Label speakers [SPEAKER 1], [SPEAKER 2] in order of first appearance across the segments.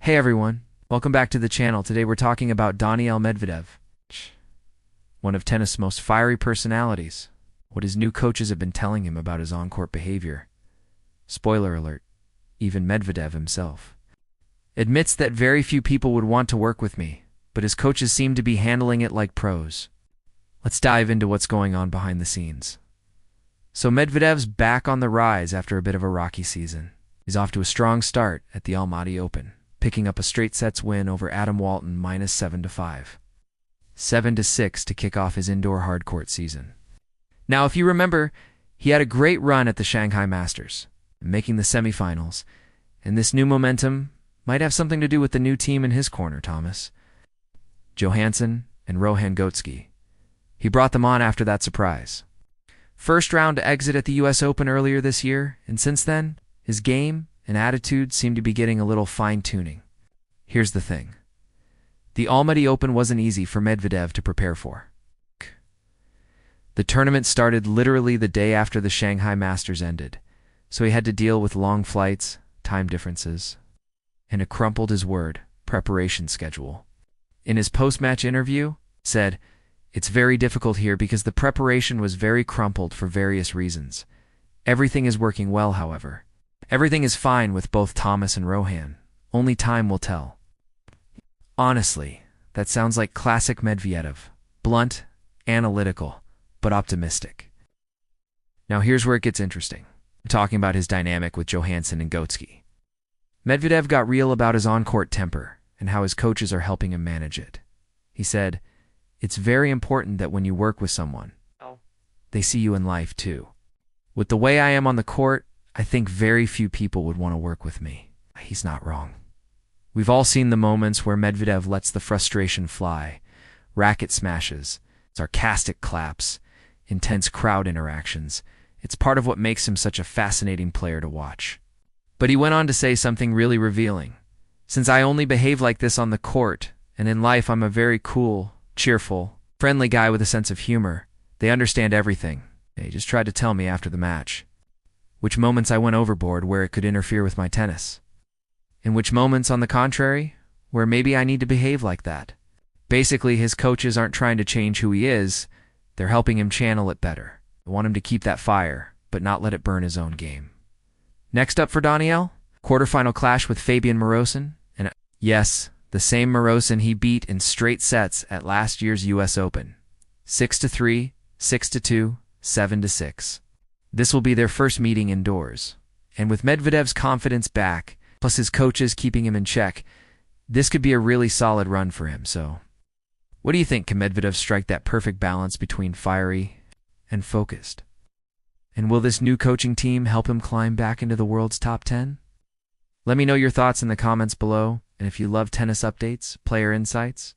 [SPEAKER 1] Hey everyone, welcome back to the channel. Today we're talking about Daniil Medvedev, one of tennis' most fiery personalities, what his new coaches have been telling him about his on-court behavior. Spoiler alert, even Medvedev himself admits that very few people would want to work with me, but his coaches seem to be handling it like pros. Let's dive into what's going on behind the scenes. So Medvedev's back on the rise after a bit of a rocky season. He's off to a strong start at the Almaty Open, picking up a straight sets win over Adam Walton -7-5. 7-6 to kick off his indoor hardcourt season. Now, if you remember, he had a great run at the Shanghai Masters, making the semifinals, and this new momentum might have something to do with the new team in his corner, Thomas. Johansson and Rohan Gotsky. He brought them on after that surprise. First round exit at the US Open earlier this year, and since then, his game and attitude seem to be getting a little fine-tuning. Here's the thing. The Almaty Open wasn't easy for Medvedev to prepare for. The tournament started literally the day after the Shanghai Masters ended, so he had to deal with long flights, time differences, and a crumpled his word preparation schedule. In his post-match interview, said, "It's very difficult here because the preparation was very crumpled for various reasons. Everything is working well, however. Everything is fine with both Thomas and Rohan. Only time will tell." Honestly, that sounds like classic Medvedev. Blunt, analytical, but optimistic. Now here's where it gets interesting. I'm talking about his dynamic with Johansson and Gotsky. Medvedev got real about his on-court temper and how his coaches are helping him manage it. He said, "It's very important that when you work with someone, they see you in life too. With the way I am on the court, I think very few people would want to work with me." He's not wrong. We've all seen the moments where Medvedev lets the frustration fly, racket smashes, sarcastic claps, intense crowd interactions. It's part of what makes him such a fascinating player to watch. But he went on to say something really revealing. "Since I only behave like this on the court, and in life I'm a very cool, cheerful, friendly guy with a sense of humor, they understand everything. They just tried to tell me after the match which moments I went overboard where it could interfere with my tennis, and which moments, on the contrary, where maybe I need to behave like that." Basically, his coaches aren't trying to change who he is, they're helping him channel it better. They want him to keep that fire, but not let it burn his own game. Next up for Daniil, quarterfinal clash with Fabian Morosin, and yes, the same Morosin he beat in straight sets at last year's US Open. 6-3, 6-2, 7-6. This will be their first meeting indoors. And with Medvedev's confidence back, plus his coaches keeping him in check, this could be a really solid run for him. So, what do you think? Can Medvedev strike that perfect balance between fiery and focused? And will this new coaching team help him climb back into the world's top 10? Let me know your thoughts in the comments below, and if you love tennis updates, player insights,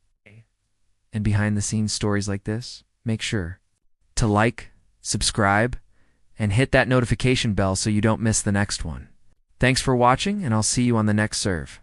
[SPEAKER 1] and behind-the-scenes stories like this, make sure to like, subscribe, and hit that notification bell so you don't miss the next one. Thanks for watching, and I'll see you on the next serve.